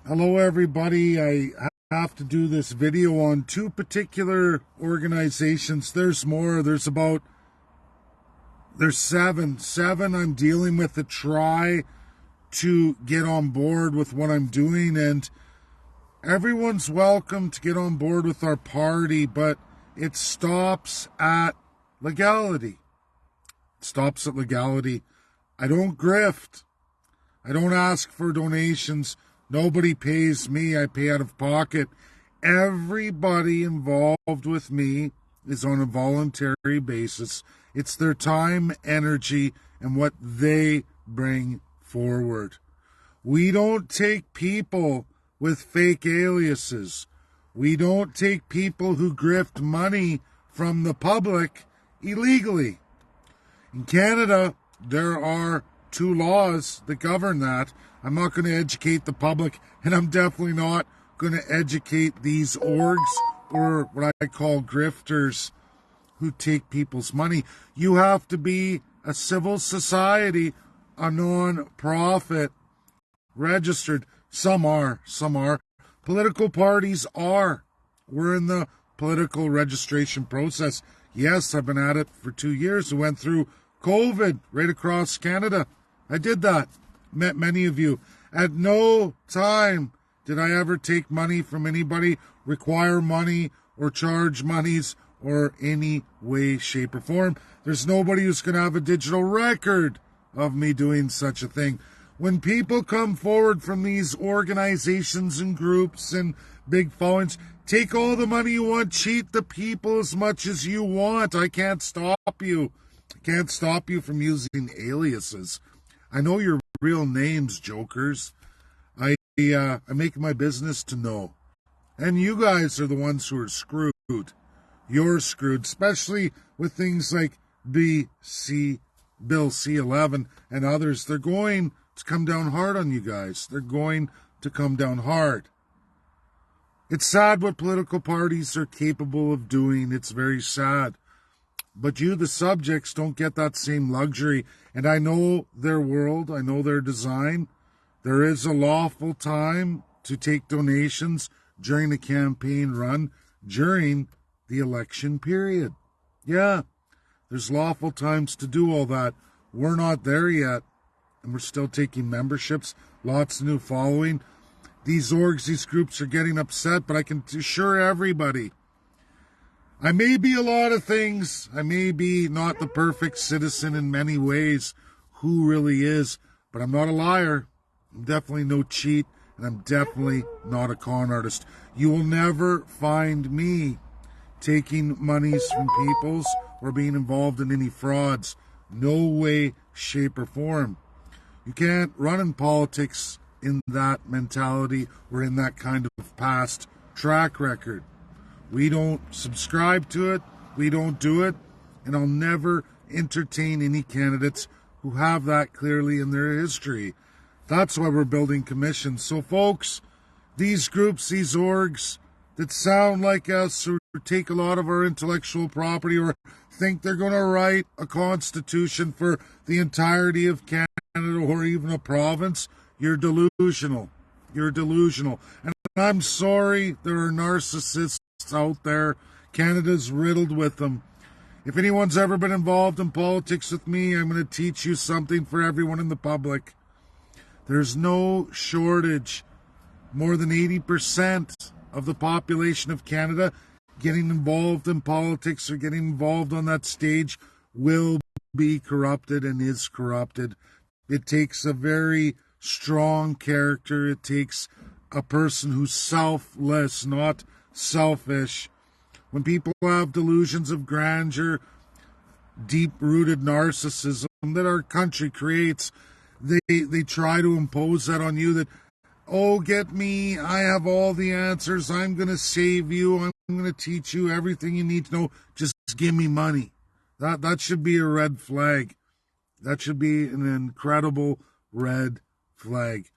Hello, everybody. I have to do this video on two particular organizations. There's more. There's seven. I'm dealing with to try to get on board with what I'm doing, and everyone's welcome to get on board with our party, but it stops at legality. It stops at legality. I don't grift. I don't ask for donations. Nobody pays me. I pay out of pocket. Everybody involved with me is on a voluntary basis. It's their time, energy, and what they bring forward. We don't take people with fake aliases. We don't take people who grift money from the public illegally. In Canada, there are two laws that govern that. I'm not going to educate the public, and I'm definitely not going to educate these orgs or what I call grifters who take people's money. You have to be a civil society, a non-profit, registered. Some are. Political parties are. We're in the political registration process. Yes, I've been at it for 2 years. I went through COVID right across Canada. I did that. Met many of you. At no time did I ever take money from anybody, require money, or charge monies, or any way, shape, or form. There's nobody who's going to have a digital record of me doing such a thing. When people come forward from these organizations and groups and big followings, take all the money you want, cheat the people as much as you want. I can't stop you. I can't stop you from using aliases. I know your real names, jokers. I make my business to know. And you guys are the ones who are screwed. You're screwed, especially with things like Bill C-11 and others. They're going to come down hard on you guys. They're going to come down hard. It's sad what political parties are capable of doing. It's very sad. But you, the subjects, don't get that same luxury. And I know their world. I know their design. There is a lawful time to take donations during the campaign run, during the election period. Yeah, there's lawful times to do all that. We're not there yet. And we're still taking memberships. Lots of new following. These orgs, these groups are getting upset, but I can assure everybody, I may be a lot of things. I may be not the perfect citizen in many ways. Who really is? But I'm not a liar. I'm definitely no cheat. And I'm definitely not a con artist. You will never find me taking monies from peoples or being involved in any frauds. No way, shape, or form. You can't run in politics in that mentality or in that kind of past track record. We don't subscribe to it. We don't do it. And I'll never entertain any candidates who have that clearly in their history. That's why we're building commissions. So, folks, these groups, these orgs that sound like us or take a lot of our intellectual property or think they're going to write a constitution for the entirety of Canada or even a province, you're delusional. You're delusional. And I'm sorry there are narcissists out there. Canada's riddled with them. If anyone's ever been involved in politics with me, I'm going to teach you something for everyone in the public. There's no shortage. More than 80% of the population of Canada getting involved in politics or getting involved on that stage will be corrupted and is corrupted. It takes a very strong character. It takes a person who's selfless, not selfish. When people have delusions of grandeur, deep-rooted narcissism that our country creates, they try to impose that on you that, oh, get me, I have all the answers, I'm going to save you, I'm going to teach you everything you need to know, just give me money. That should be a red flag. That should be an incredible red flag.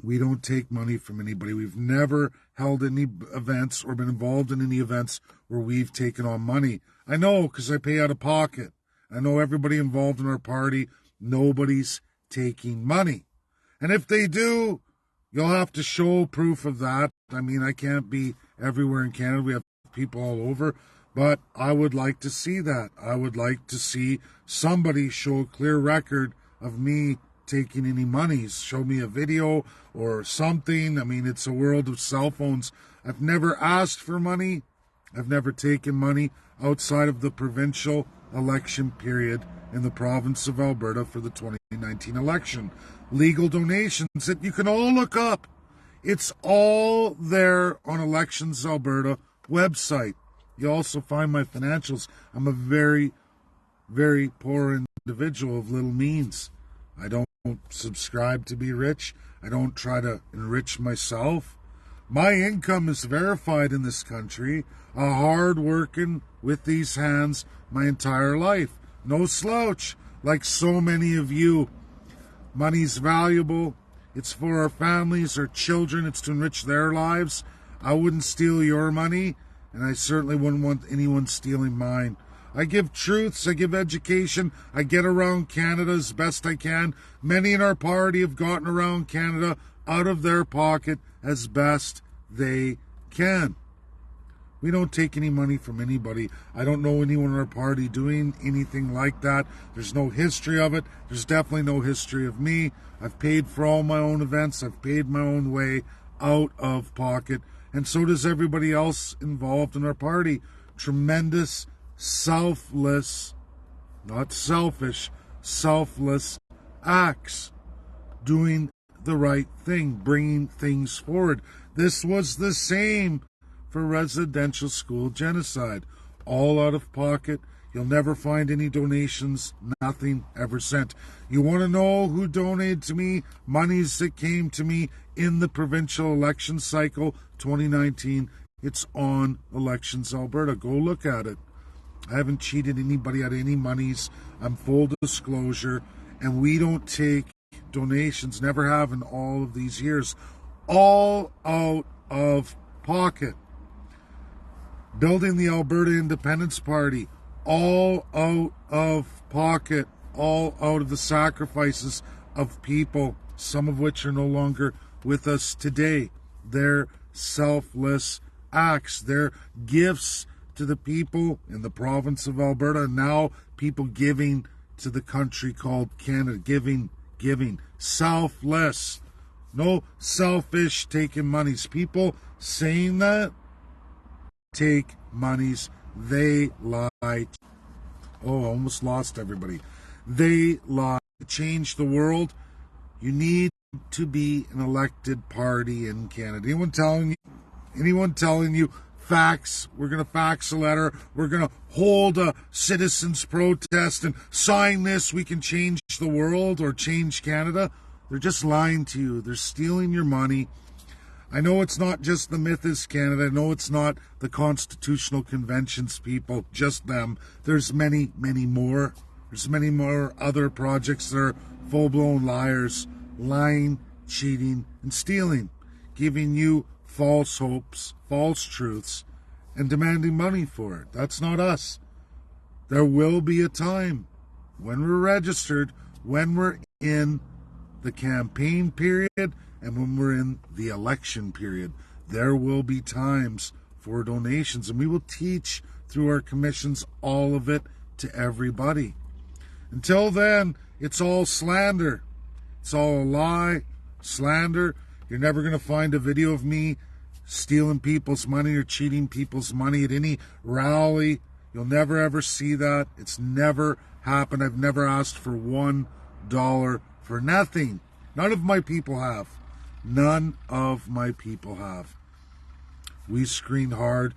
We don't take money from anybody. We've never held any events or been involved in any events where we've taken on money. I know because I pay out of pocket. I know everybody involved in our party, nobody's taking money. And if they do, You'll have to show proof of that. I mean, I can't be everywhere in Canada. We have people all over. But I would like to see that. I would like to see somebody show a clear record of me taking any monies. Show me a video or something. I mean, it's a world of cell phones. I've never asked for money. I've never taken money outside of the provincial election period in the province of Alberta for the 2019 election. Legal donations that you can all look up. It's all there on Elections Alberta website. You also find my financials. I'm a very, very poor individual of little means. I don't subscribe to be rich. I don't try to enrich myself. My income is verified in this country. A hard working with these hands my entire life. No slouch, like so many of you. Money's valuable. It's for our families, our children. It's to enrich their lives. I wouldn't steal your money, and I certainly wouldn't want anyone stealing mine. I give truths, I give education, I get around Canada as best I can. Many in our party have gotten around Canada out of their pocket as best they can. We don't take any money from anybody. I don't know anyone in our party doing anything like that. There's no history of it. There's definitely no history of me. I've paid for all my own events. I've paid my own way out of pocket. And so does everybody else involved in our party. Tremendous, selfless, not selfish, selfless acts. Doing the right thing, bringing things forward. This was the same for residential school genocide. All out of pocket. You'll never find any donations, nothing ever sent. You want to know who donated to me? Monies that came to me in the provincial election cycle 2019. It's on Elections Alberta. Go look at it. I haven't cheated anybody out of any monies. I'm full disclosure. And we don't take donations, never have in all of these years. All out of pocket. Building the Alberta Independence Party, all out of pocket, all out of the sacrifices of people, some of which are no longer with us today. Their selfless acts, their gifts to the people in the province of Alberta, and now people giving to the country called Canada, giving, selfless, no selfish taking monies. People saying that take monies, they lie. Oh, I almost lost everybody. They lie. To change the world, you need to be an elected party in Canada. Anyone telling you fax, we're going to fax a letter, we're going to hold a citizens protest and sign this, we can change the world or change Canada, they're just lying to you. They're stealing your money. I know it's not just the Myth is Canada. I know it's not the Constitutional Convention's people, just them. There's many, many more. There's many more other projects that are full-blown liars, lying, cheating, and stealing, giving you false hopes, false truths, and demanding money for it. That's not us. There will be a time when we're registered, when we're in the campaign period, and when we're in the election period. There will be times for donations, and we will teach through our commissions all of it to everybody. Until then, it's all slander. It's all a lie, slander. You're never going to find a video of me stealing people's money or cheating people's money at any rally. You'll never ever see that. It's never happened. I've never asked for $1 for nothing. None of my people have. None of my people have. We screen hard.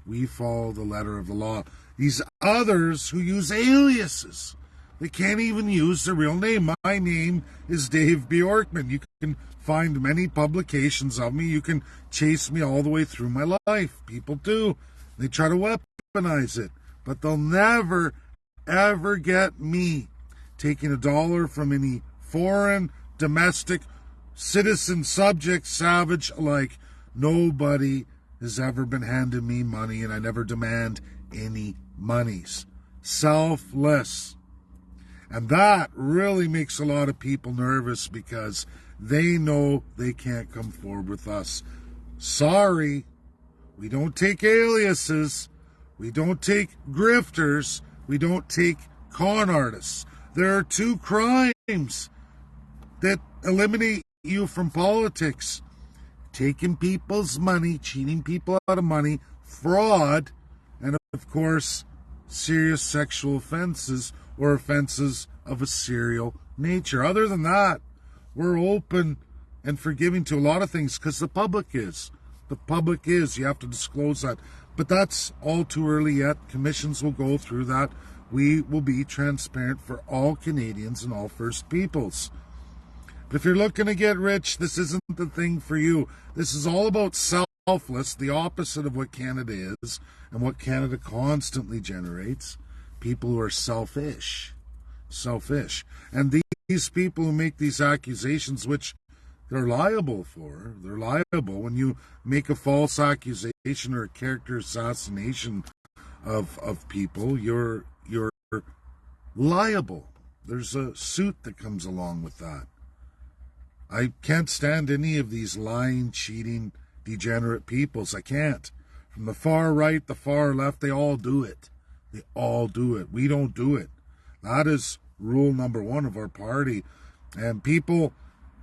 We follow the letter of the law. These others who use aliases, they can't even use their real name. My name is Dave Bjorkman. You can find many publications of me. You can chase me all the way through my life. People do. They try to weaponize it. But they'll never, ever get me taking $1 from any foreign, domestic, citizen, subject, savage alike. Nobody has ever been handing me money, and I never demand any monies. Selfless. And that really makes a lot of people nervous, because They know they can't come forward with us. Sorry, we don't take aliases. We don't take grifters. We don't take con artists. There are two crimes that eliminate you from politics: taking people's money, cheating people out of money, fraud, and of course, serious sexual offenses or offenses of a serial nature. Other than that, we're open and forgiving to a lot of things because the public is. The public is. You have to disclose that. But that's all too early yet. Commissions will go through that. We will be transparent for all Canadians and all First Peoples. But if you're looking to get rich, this isn't the thing for you. This is all about selfless, the opposite of what Canada is and what Canada constantly generates. People who are selfish. Selfish. And these people who make these accusations, which they're liable for, they're liable. When you make a false accusation or a character assassination of people, you're liable. There's a suit that comes along with that. I can't stand any of these lying, cheating, degenerate peoples. I can't. From the far right, the far left, they all do it. They all do it. We don't do it. That is rule number one of our party. And people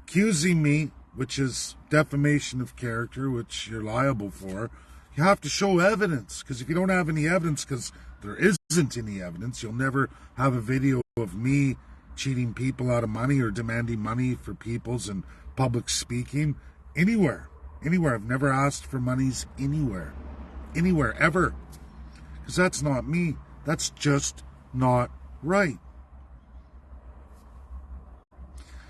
accusing me, which is defamation of character, which you're liable for, you have to show evidence. Because if you don't have any evidence, because there isn't any evidence, you'll never have a video of me cheating people out of money or demanding money for people's and public speaking anywhere. I've never asked for monies anywhere, ever. Because that's not me. That's just not right.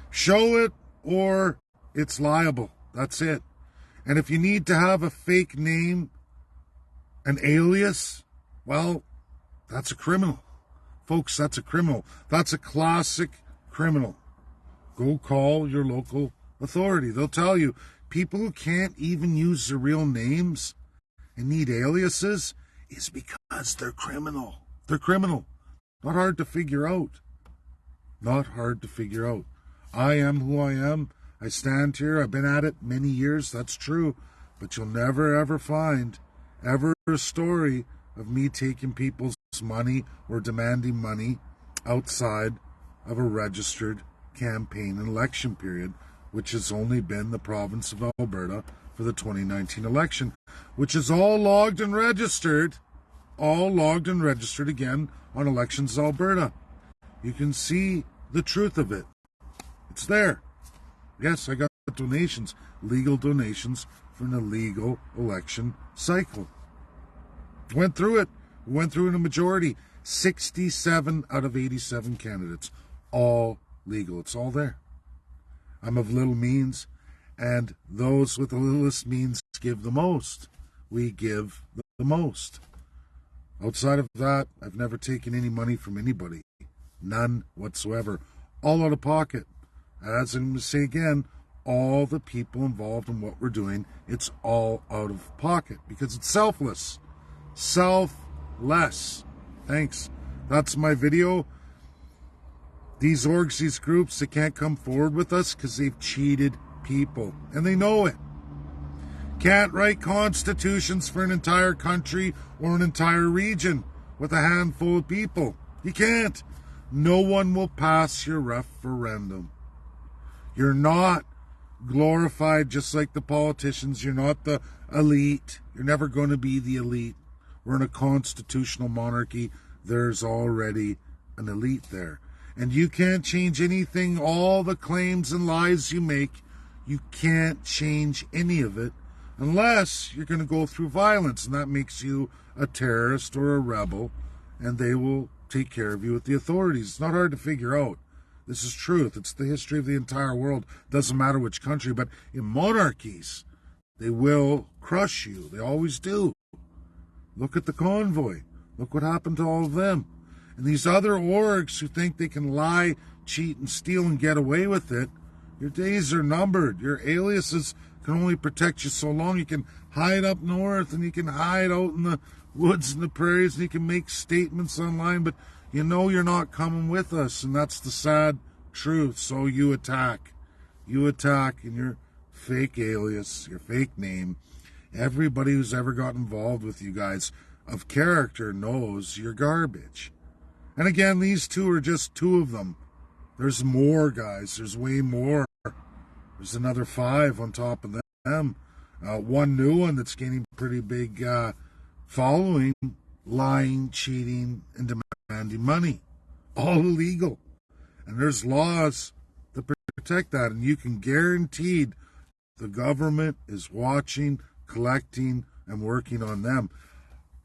Show it or it's liable. That's it. And if you need to have a fake name, an alias, well, that's a criminal. Folks, that's a criminal. That's a classic criminal. Go call your local authority. They'll tell you, people who can't even use their real names and need aliases is because they're criminal. They're criminal. Not hard to figure out. Not hard to figure out. I am who I am. I stand here. I've been at it many years. That's true. But you'll never, ever find ever a story of me taking people's money or demanding money outside of a registered campaign and election period, which has only been the province of Alberta for the 2019 election, which is all logged and registered again on Elections Alberta. You can see the truth of it. It's there. Yes, I got donations, legal donations for an illegal election cycle. Went through it. Went through in a majority. 67 out of 87 candidates. All legal. It's all there. I'm of little means, and those with the littlest means give the most. We give the most. Outside of that, I've never taken any money from anybody. None whatsoever. All out of pocket. As I'm going to say again, all the people involved in what we're doing, it's all out of pocket because it's selfless. Selfless. Thanks. That's my video. These orgs, these groups, they can't come forward with us because they've cheated people. And they know it. Can't write constitutions for an entire country or an entire region with a handful of people. You can't. No one will pass your referendum. You're not glorified just like the politicians. You're not the elite. You're never going to be the elite. We're in a constitutional monarchy. There's already an elite there. And you can't change anything. All the claims and lies you make, you can't change any of it unless you're going to go through violence. And that makes you a terrorist or a rebel. And they will take care of you with the authorities. It's not hard to figure out. This is truth. It's the history of the entire world. Doesn't matter which country, but in monarchies, they will crush you. They always do. Look at the convoy. Look what happened to all of them. And these other orgs who think they can lie, cheat, and steal and get away with it, your days are numbered. Your aliases can only protect you so long. You can hide up north and you can hide out in the woods and the prairies and you can make statements online, but you know you're not coming with us, and that's the sad truth. So you attack. you attack in your fake alias, your fake name. Everybody who's ever got involved with you guys of character knows you're garbage. And again, these two are just two of them. There's more, guys. There's way more. There's another 5 on top of them. One new one that's gaining pretty big following, lying, cheating, and demanding money. All illegal. And there's laws that protect that. And you can guarantee the government is watching, collecting, and working on them.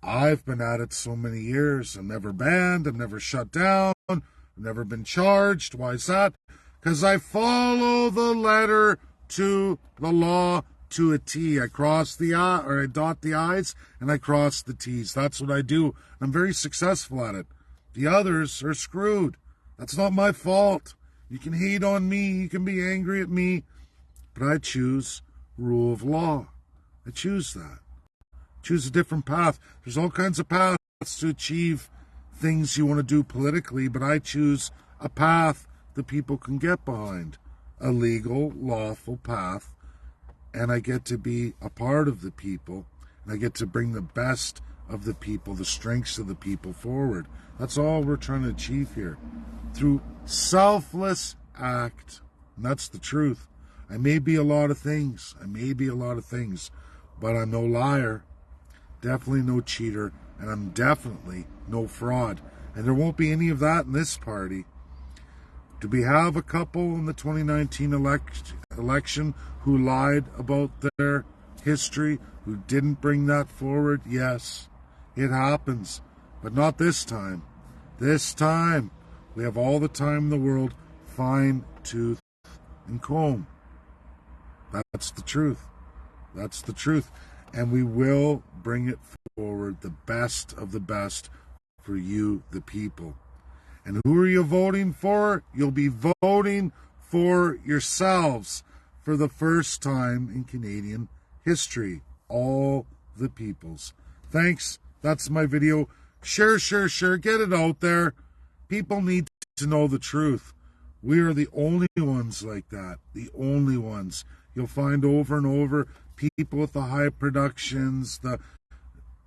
I've been at it so many years. I'm never banned. I'm never shut down. I've never been charged. Why is that? Because I follow the letter to the law to a T. I cross the I, or I dot the I's, and I cross the T's. That's what I do. I'm very successful at it. The others are screwed. That's not my fault. You can hate on me. You can be angry at me. But I choose rule of law. I choose that. Choose a different path. There's all kinds of paths to achieve things you want to do politically, but I choose a path that people can get behind. A legal, lawful path. And I get to be a part of the people. And I get to bring the best of the people, the strengths of the people forward. That's all we're trying to achieve here. Through selfless act. And that's the truth. I may be a lot of things. But I'm no liar. Definitely no cheater. And I'm definitely no fraud. And there won't be any of that in this party. Do we have a couple in the 2019 election who lied about their history, who didn't bring that forward? Yes, it happens. But not this time. This time, we have all the time in the world, fine tooth and comb. That's the truth. That's the truth. And we will bring it forward, the best of the best for you, the people. And who are you voting for? You'll be voting for yourselves for the first time in Canadian history. All the peoples. Thanks. That's my video. Share. Get it out there. People need to know the truth. We are the only ones like that. The only ones. You'll find over and over people with the high productions, the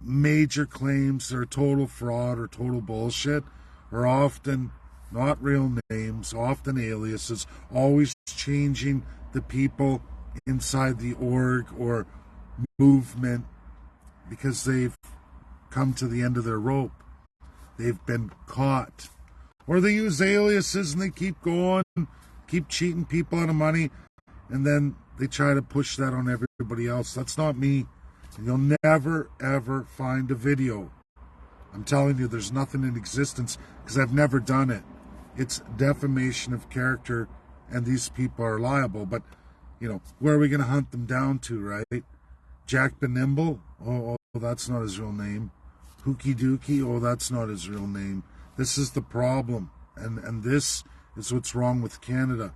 major claims that are total fraud or total bullshit, are often not real names, often aliases, always changing the people inside the org or movement because they've come to the end of their rope. They've been caught. Or they use aliases and they keep going, keep cheating people out of money, and then they try to push that on everybody else. That's not me. And you'll never, ever find a video. I'm telling you, there's nothing in existence because I've never done it. It's defamation of character, and these people are liable. But, where are we going to hunt them down to, right? Jack Benimble? Oh, that's not his real name. Hookie Dookie? Oh, that's not his real name. This is the problem, and this is what's wrong with Canada.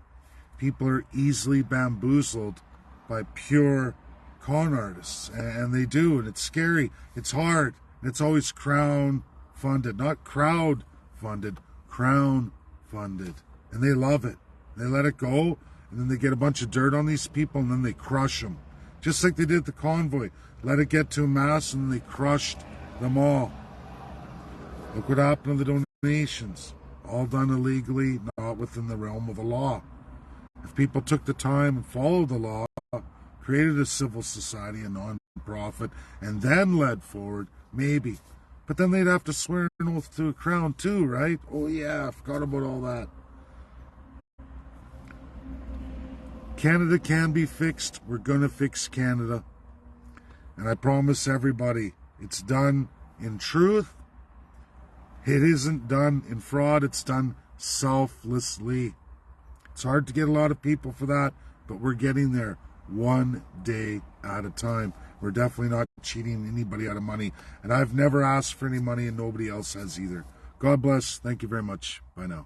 People are easily bamboozled by pure con artists, and they do, and it's scary. It's hard. It's always Crown funded, not crowd funded, Crown funded. And they love it. They let it go, and then they get a bunch of dirt on these people, and then they crush them. Just like they did the convoy. Let it get to a mass, and they crushed them all. Look what happened to the donations. All done illegally, not within the realm of the law. If people took the time and followed the law, created a civil society, a non-profit, and then led forward, maybe. But then they'd have to swear an oath to a crown too, right? Oh yeah, I forgot about all that. Canada can be fixed. We're going to fix Canada. And I promise everybody, it's done in truth. It isn't done in fraud. It's done selflessly. It's hard to get a lot of people for that, but we're getting there one day at a time. We're definitely not cheating anybody out of money. And I've never asked for any money, and nobody else has either. God bless. Thank you very much. Bye now.